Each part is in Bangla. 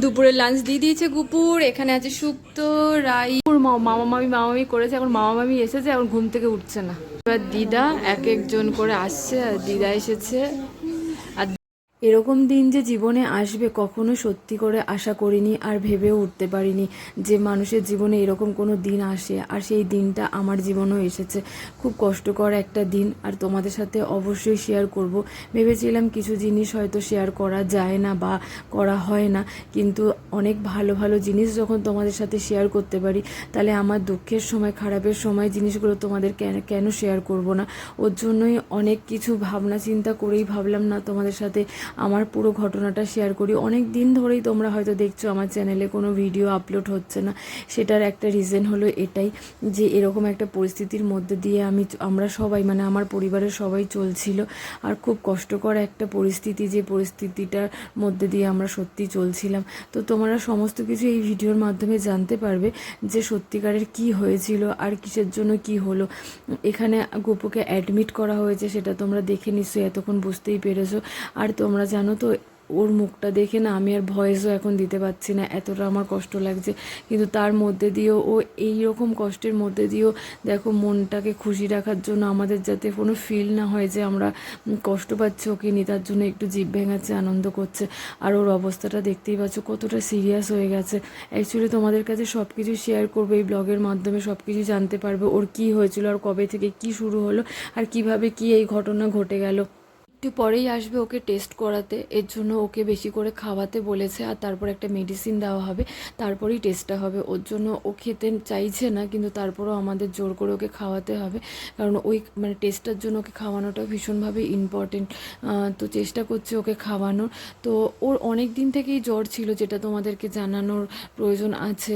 দুপুরে লাঞ্চ দিয়ে দিয়েছে গুপুর। এখানে আছে শুক্তো, রাই, মামামি করেছে। এখন মামামি এসেছে, এখন ঘুম থেকে উঠছে না। এবার দিদা এক একজন করে আসছে, আর দিদা এসেছে। আর এরকম দিন যে জীবনে আসবে কখনো সত্যি করে আশা করিনি, আর ভেবেও উঠতে পারিনি যে মানুষের জীবনে এরকম কোনো দিন আসে। আর সেই দিনটা আমার জীবনেও এসেছে। খুব কষ্টকর একটা দিন, আর তোমাদের সাথে অবশ্যই শেয়ার করব। ভেবেছিলাম কিছু জিনিস হয়তো শেয়ার করা যায় না বা করা হয় না, কিন্তু অনেক ভালো ভালো জিনিস যখন তোমাদের সাথে শেয়ার করতে পারি, তাহলে আমার দুঃখের সময়, খারাপের সময় জিনিসগুলো তোমাদের কেন শেয়ার করব না। ওর জন্যই অনেক কিছু ভাবনা চিন্তা করেই ভাবলাম না তোমাদের সাথে আমার পুরো ঘটনাটা শেয়ার করি। অনেক দিন ধরেই তোমরা হয়তো দেখছো আমার চ্যানেলে কোনো ভিডিও আপলোড হচ্ছে না। সেটার একটা রিজন হলো এটাই, যে এরকম একটা পরিস্থিতির মধ্যে দিয়ে আমরা সবাই, মানে আমার পরিবারের সবাই চলছিল। আর খুব কষ্টকর একটা পরিস্থিতি, যে পরিস্থিতিটার মধ্যে দিয়ে আমরা সত্যি চলছিলাম। তো তোমরা সমস্ত কিছু এই ভিডিওর মাধ্যমে জানতে পারবে যে সত্যিকারের কি হয়েছিল আর কিসের জন্য কি হলো। এখানে গপুকে অ্যাডমিট করা হয়েছে, সেটা তোমরা দেখে নিশ্চয়ই এতক্ষণ বুঝতেই পেরেছো। আর তোমরা জানো তো, ওর মুখটা দেখে না আমি আর ভয়েসও এখন দিতে পারছি না, এতটা আমার কষ্ট লাগছে। কিন্তু তার মধ্যে দিয়েও, ও এই রকম কষ্টের মধ্যে দিয়েও দেখো মনটাকে খুশি রাখার জন্য, আমাদের যাতে কোনো ফিল না হয় যে আমরা কষ্ট পাচ্ছি ওকে নিয়ে, তার জন্য একটু জিভ ভেঙাচ্ছে, আনন্দ করছে। আর ওর অবস্থাটা দেখতেই পাচ্ছ কতটা সিরিয়াস হয়ে গেছে। অ্যাকচুয়ালি তোমাদের কাছে সব কিছু শেয়ার করবো এই ব্লগের মাধ্যমে, সব কিছু জানতে পারবে ওর কী হয়েছিল, আর কবে থেকে কি শুরু হলো, আর কিভাবে কি এই ঘটনা ঘটে গেল। একটু পরেই আসবে ওকে টেস্ট করাতে, এর জন্য ওকে বেশি করে খাওয়াতে বলেছে, আর তারপর একটা মেডিসিন দেওয়া হবে, তারপরেই টেস্টটা হবে। ওর জন্য ও খেতে চাইছে না, কিন্তু তারপরেও আমাদের জোর করে ওকে খাওয়াতে হবে, কারণ ওই মানে টেস্টটার জন্য ওকে খাওয়ানোটা ভীষণভাবে ইম্পর্টেন্ট। তো চেষ্টা করছে ওকে খাওয়ানোর। তো ওর অনেক দিন থেকেই জ্বর ছিল, যেটা তোমাদেরকে জানানোর প্রয়োজন আছে।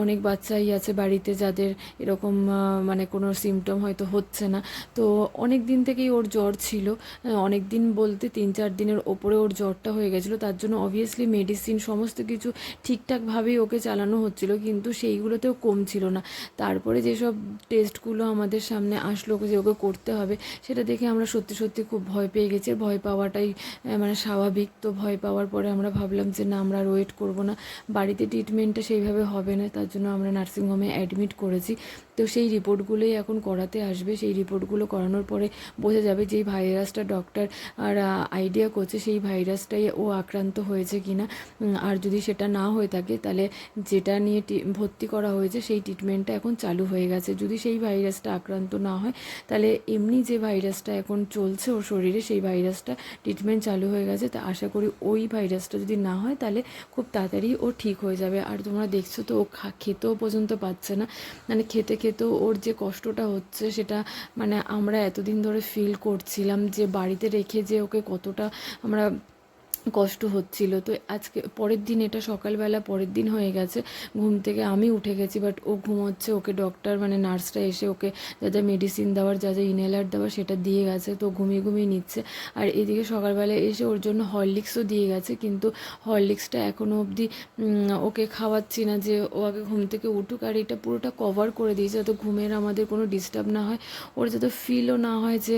অনেক বাচ্চাই আছে বাড়িতে যাদের এরকম মানে কোনো সিমটম হয়তো হচ্ছে না। তো অনেক দিন থেকেই ওর জ্বর ছিল, অনেক দিন বলতে 3-4 দিনের ওপরে ওর জ্বরটা হয়ে গেছিলো। তার জন্য অবভিয়াসলি মেডিসিন সমস্ত কিছু ঠিকঠাকভাবেই ওকে চালানো হচ্ছিলো, কিন্তু সেইগুলোতেও কমছিল না। তারপরে যেসব টেস্টগুলো আমাদের সামনে আসলো যে ওকে করতে হবে, সেটা দেখে আমরা সত্যি সত্যি খুব ভয় পেয়ে গেছি। ভয় পাওয়াটাই মানে স্বাভাবিক। তো ভয় পাওয়ার পরে আমরা ভাবলাম যে না, আমরা আর ওয়েট করবো না, বাড়িতে ট্রিটমেন্টটা সেইভাবে হবে না, তার জন্য আমরা নার্সিংহোমে অ্যাডমিট করেছি। তো সেই রিপোর্টগুলোই এখন করাতে আসবে। সেই রিপোর্টগুলো করানোর পরে বোঝা যাবে যেই ভাইরাসটা ডক্টর আর আইডিয়া করছে সেই ভাইরাসটাই ও আক্রান্ত হয়েছে কিনা। আর যদি সেটা না হয়ে থাকে, তাহলে যেটা নিয়ে ভর্তি করা হয়েছে সেই ট্রিটমেন্টটা এখন চালু হয়ে গেছে। যদি সেই ভাইরাসটা আক্রান্ত না হয়, তাহলে এমনি যে ভাইরাসটা এখন চলছে ওর শরীরে, সেই ভাইরাসটা ট্রিটমেন্ট চালু হয়ে গেছে। তা আশা করি ওই ভাইরাসটা যদি না হয়, তাহলে খুব তাড়াতাড়ি ও ঠিক হয়ে যাবে। আর তোমরা দেখছো তো, ও খেতেও পর্যন্ত পাচ্ছে না, মানে খেতে খেতেও ওর যে কষ্টটা হচ্ছে, সেটা মানে আমরা এতদিন ধরে ফিল করছিলাম যে বাড়িতে রেখে যে ওকে কতটা আমরা কষ্ট হচ্ছিল। তো আজকে পরের দিন, এটা সকালবেলা পরের দিন হয়ে গেছে, ঘুম থেকে আমি উঠে গেছি, বাট ও ঘুমোচ্ছে। ওকে ডক্টর মানে নার্সরা এসে ওকে যা যা মেডিসিন দেওয়ার, যা যা ইনহেলার দেওয়ার সেটা দিয়ে গেছে। তো ঘুমিয়ে ঘুমিয়ে নিচ্ছে। আর এদিকে সকালবেলা এসে ওর জন্য হরলিক্সও দিয়ে গেছে, কিন্তু হরলিক্সটা এখনও অবধি ওকে খাওয়াচ্ছি না, যে ও আগে ঘুম থেকে উঠুক। আর এটা পুরোটা কভার করে দিয়েছে যাতে ঘুমের আমাদের কোনো ডিস্টার্ব না হয়, ওর যাতে ফিলও না হয় যে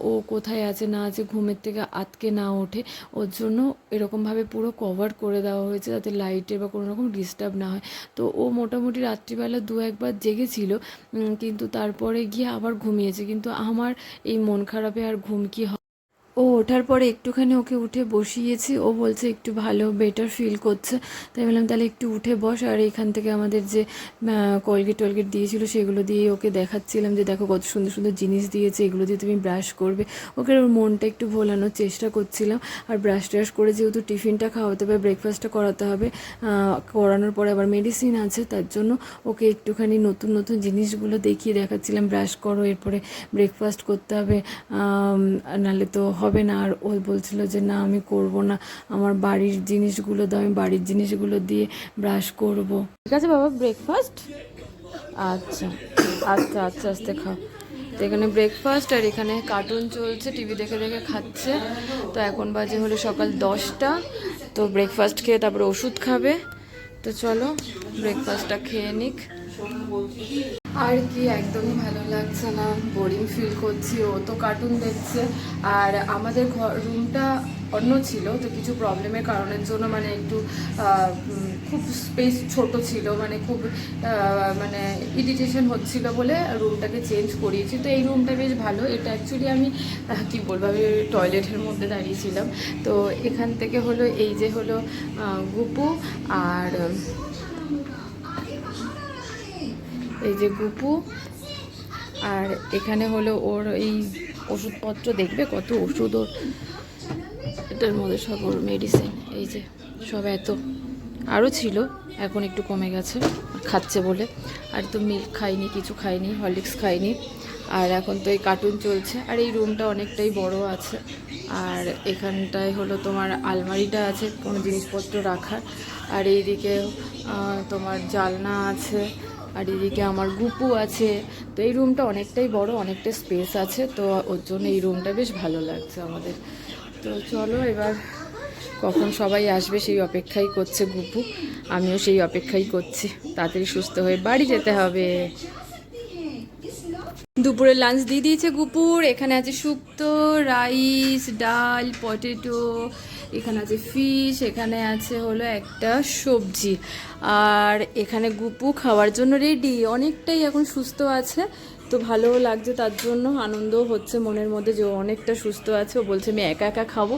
ও কোথায় আছে না আছে, ঘুমের থেকে আটকে না ওঠে। ওর জন্য এরকমভাবে পুরো কভার করে দেওয়া হয়েছে, যাতে লাইটের বা কোনো রকম ডিস্টার্ব না হয়। তো ও মোটামুটি রাত্রিবেলা 2-1 বার জেগেছিল, কিন্তু তারপরে গিয়ে আবার ঘুমিয়েছে। কিন্তু আমার এই মন খারাপে আর ঘুম কি হয়। ও ওঠার পরে একটুখানি ওকে উঠে বসিয়েছি, ও বলছে একটু ভালো বেটার ফিল করছে। তাই বললাম তাহলে একটু উঠে বস। আর এখান থেকে আমাদের যে কলগেট টলগেট দিয়েছিল, সেগুলো দিয়ে ওকে দেখাচ্ছিলাম যে দেখো কত সুন্দর সুন্দর জিনিস দিয়েছে, এগুলো দিয়ে তুমি ব্রাশ করবে। ওকে ওর মনটা একটু ভোলানোর চেষ্টা করছিলাম। আর ব্রাশ ট্রাশ করে যেহেতু টিফিনটা খাওয়াতে হবে, ব্রেকফাস্টটা করাতে হবে, করানোর পরে আবার মেডিসিন আছে, তার জন্য ওকে একটুখানি নতুন নতুন জিনিসগুলো দেখাচ্ছিলাম। ব্রাশ করো, এরপরে ব্রেকফাস্ট করতে হবে, নাহলে তো হবে না। আর ও বলছিল যে না, আমি করব না, আমার বাড়ির জিনিসগুলো দাও, আমি বাড়ির জিনিসগুলো দিয়ে ব্রাশ করব। ঠিক আছে বাবা, ব্রেকফাস্ট? আচ্ছা আচ্ছা আচ্ছা, আস্তে খাও। তো এখানে ব্রেকফাস্ট, আর এখানে কার্টুন চলছে, টিভি দেখে দেখে খাচ্ছে। তো এখন বাজে হলো সকাল 10টা। তো ব্রেকফাস্ট খেয়ে তারপরে ওষুধ খাবে। তো চলো ব্রেকফাস্টটা খেয়ে নিক। আর কি একদমই ভালো লাগছে না, বোরিং ফিল করছি। ও তো কার্টুন দেখছে, আর আমাদের রুমটা অন্য ছিল, তো কিছু প্রবলেমের কারণের জন্য মানে একটু খুব স্পেস ছোট ছিল, মানে খুব মানে ইরিটেশন হচ্ছিল বলে রুমটাকে চেঞ্জ করিয়েছি। তো এই রুমটা বেশ ভালো। এটা অ্যাকচুয়ালি আমি কী বলবো, আমি টয়লেটের মধ্যে দাঁড়িয়েছিলাম। তো এখান থেকে হলো এই যে হলো গুপু, আর এই যে গুপু, আর এখানে হলো ওর এই ওষুধপত্র, দেখবে কত ওষুধ ওর, এটার মধ্যে সব ওর মেডিসিন। এই যে সব এত, আরও ছিল, এখন একটু কমে গেছে খাচ্ছে বলে। আর তো মিল্ক খাইনি, কিছু খাইনি, হরলিক্স খাইনি। আর এখন তো এই কার্টুন চলছে। আর এই রুমটা অনেকটাই বড় আছে। আর এখানটায় হলো তোমার আলমারিটা আছে কোনো জিনিসপত্র রাখার। আর এইদিকে তোমার জালনা আছে। আর এদিকে আমার গুপু আছে। তো এই রুমটা অনেকটাই বড়, অনেকটা স্পেস আছে। তো ওর জন্য এই রুমটা বেশ ভালো লাগছে আমাদের। তো চলো এবার কখন সবাই আসবে সেই অপেক্ষাই করছে গুপু, আমিও সেই অপেক্ষাই করছি। তাড়াতাড়ি সুস্থ হয়ে বাড়ি যেতে হবে। দুপুরে লাঞ্চ দিয়ে দিয়েছে গুপুর। এখানে আছে শুক্তো, রাইস, ডাল, পটেটো, এখানে আছে ফিশ, এখানে আছে হলো একটা সবজি। আর এখানে গুপু খাওয়ার জন্য রেডি, অনেকটাই এখন সুস্থ আছে। তো ভালোও লাগছে, তার জন্য আনন্দও হচ্ছে মনের মধ্যে যে অনেকটা সুস্থ আছে। ও বলছে আমি একা একা খাবো,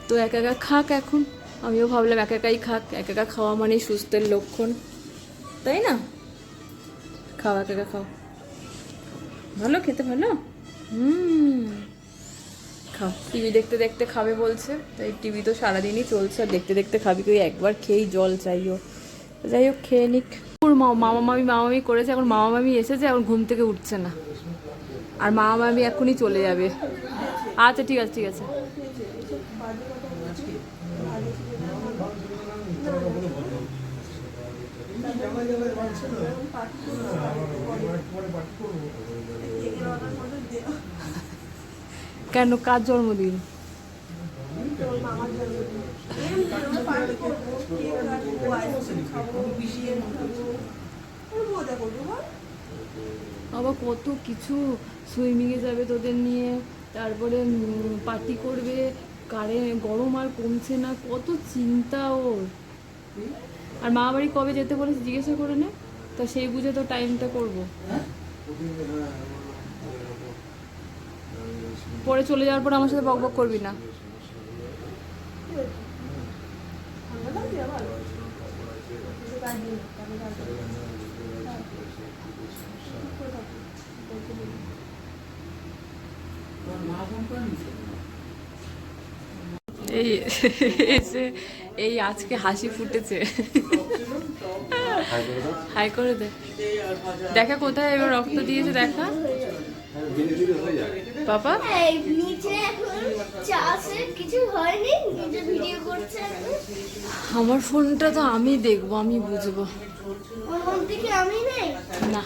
তো একা একা খাক। এখন আমিও ভাবলাম একা একাই খাক, একা একা খাওয়া মানেই সুস্থের লক্ষণ, তাই না? খাও, একা একা খাও, ভালো খেতে, ভালো। খাও। টিভি দেখতে দেখতে খাবে বলছে, তাই টিভি তো সারাদিনই চলছে, আর দেখতে দেখতে খাবি, তুই একবার খেয়েই জল চাইও। যাই হোক, খেয়ে নিক। ওর মামামি করেছে, এখন মামামি এসেছে, এখন ঘুম থেকে উঠছে না। আর মামামি এখনই চলে যাবে। আচ্ছা ঠিক আছে, ঠিক আছে। কেন, কার জন্মদিন? আবার কত কিছু, সুইমিংয়ে যাবে তোদের নিয়ে, তারপরে পার্টি করবে, গরম আর কমছে না, কত চিন্তা ওর। আর মা বাড়ি কবে যেতে বলেছে জিজ্ঞাসা করে নে, তা সেই বুঝে তো টাইমটা করবো। পরে চলে যাওয়ার পর আমার সাথে বকবক করবি না। এই এসে এই আজকে হাসি ফুটেছে। হাই করে দে, দেখা কোথায় এবার রক্ত দিয়েছে, দেখা বাবা। আমার ফোনটা তো আমি দেখবো, আমি বুঝবো না।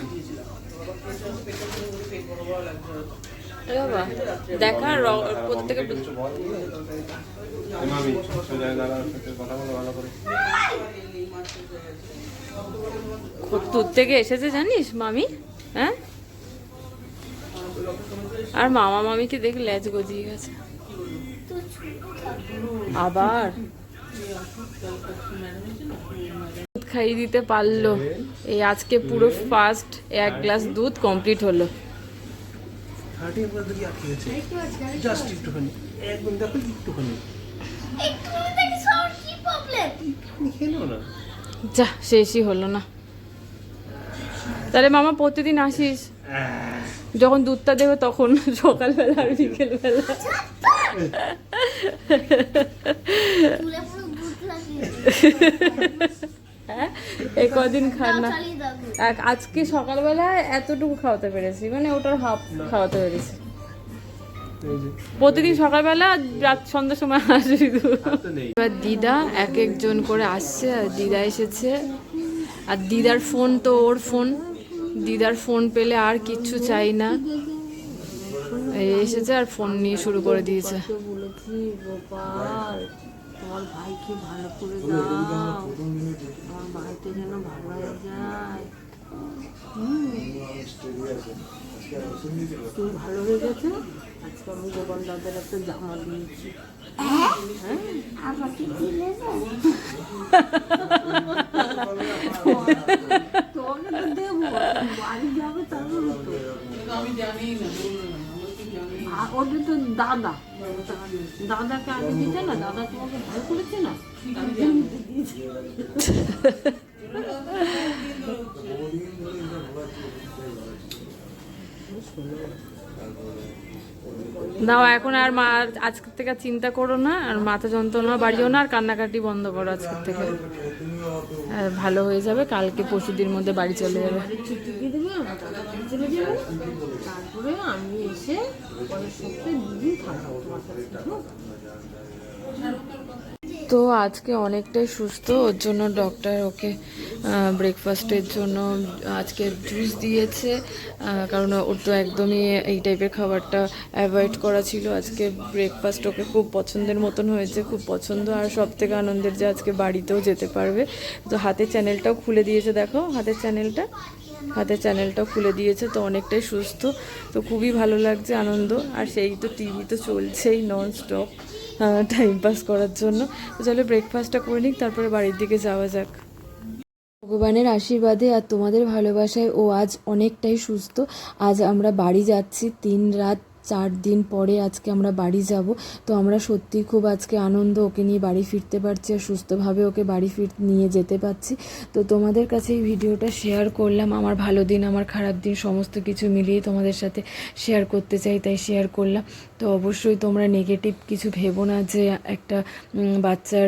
বাবা দেখা প্রত্যেকে দূর থেকে এসেছে জানিস মামি, হ্যাঁ। আর মামা মামিকে দেখে লেজ গজিয়ে গেছে আবার। দুধ খাইয়ে দিতে পারলো, এই আজকে পুরো ফার্স্ট 1 গ্লাস দুধ কমপ্লিট হলো। যা, শেষই হলো না। তাহলে মামা প্রতিদিন আসিস, যখন দুধটা দেবে তখন, সকালবেলা আর বিকেলবেলা। হ্যাঁ, এই কদিন খান না। আজকে সকালবেলায় এতটুকু খাওয়াতে পেরেছি, মানে ওটার হাফ খাওয়াতে পেরেছি। প্রতিদিন সকালবেলা, রাত সন্ধ্যার সময় আসে শুধু। এবার দিদা এক একজন করে আসছে, আর দিদা এসেছে। আর দিদার ফোন তো ওর ফোন, দিদার ফোন পেলে আর কিচ্ছু চাই না। এসেছে আর ফোন নিয়ে শুরু করে দিয়েছে। বলেছি গোপাল, তোমার ভাইকে ভালো করে দাও, আমার ভাইটা যেন ভালো হয়ে যায়। তুই ভালো হয়ে গেছে। আজকে আমি গোপাল দাদার একটা জামা দিয়েছি। আমাকে দিলে না? তোমাকে তো দেবো, বাড়ি যাবে তারপরে তো। ওটা তো দাদা, দাদাকে আগে দিতে না, দাদা তোমাকে ভালো করেছে না, তার জন্য তো দিয়েছি। দাও এখন আর মা আজকের থেকে আর চিন্তা করো না, আর মাথা যন্ত্রণা বাড়িও না, আর কান্নাকাটি বন্ধ করো আজকের থেকে। আর ভালো হয়ে যাবে, কালকে পরশুদিন মধ্যে বাড়ি চলে যাবে। বাড়ির ছুটি দিয়ে দেবে, আমার দাদা বাড়ি চলে যাবে, তারপরে আমি এসে পরের সপ্তাহে 2 দিন থাকবো তোমার কাছে। তো আজকে অনেকটাই সুস্থ, ওর জন্য ডক্টর ওকে ব্রেকফাস্টের জন্য আজকে জুস দিয়েছে, কারণ ওর তো একদমই এই টাইপের খাবারটা অ্যাভয়েড করা ছিল। আজকে ব্রেকফাস্ট ওকে খুব পছন্দের মতন হয়েছে, খুব পছন্দ। আর সব থেকে আনন্দের যে আজকে বাড়িতেও যেতে পারবে। তো হাতের চ্যানেলটাও খুলে দিয়েছে, দেখো হাতের চ্যানেলটাও খুলে দিয়েছে। তো অনেকটাই সুস্থ, তো খুবই ভালো লাগছে, আনন্দ। আর সেই তো টিভি তো চলছেই নন স্টপ টাইম পাস করার জন্য। তো চলো ব্রেকফাস্টটা করে নিক, তারপরে বাড়ির দিকে যাওয়া যাক। ভগবানের আশীর্বাদে আর তোমাদের ভালোবাসায় ও আজ অনেকটাই সুস্থ। আজ আমরা বাড়ি যাচ্ছি, 3 রাত 4 দিন পরে আজকে আমরা বাড়ি যাব। তো আমরা সত্যি খুব আজকে আনন্দ, ওকে নিয়ে বাড়ি ফিরতে পারছি আর সুস্থভাবে ওকে বাড়ি নিয়ে যেতে পারছি। তো তোমাদের কাছে এই ভিডিওটা শেয়ার করলাম, আমার ভালো দিন আমার খারাপ দিন সমস্ত কিছু মিলিয়ে তোমাদের সাথে শেয়ার করতে চাই, তাই শেয়ার করলাম। তো অবশ্যই তোমরা নেগেটিভ কিছু ভেবো না যে একটা বাচ্চার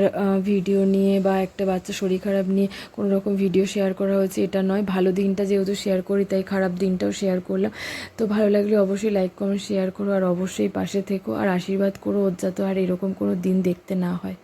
ভিডিও নিয়ে বা একটা বাচ্চার শরীর খারাপ নিয়ে কোনো রকম ভিডিও শেয়ার করা হয়েছে, এটা নয়। ভালো দিনটা যেহেতু শেয়ার করি, তাই খারাপ দিনটাও শেয়ার করলাম। তো ভালো লাগলে অবশ্যই লাইক কমেন্ট শেয়ার করো, আর অবশ্যই পাশে থেকো আর আশীর্বাদ করো ওর যাতে আর এরকম কোনো দিন দেখতে না হয়।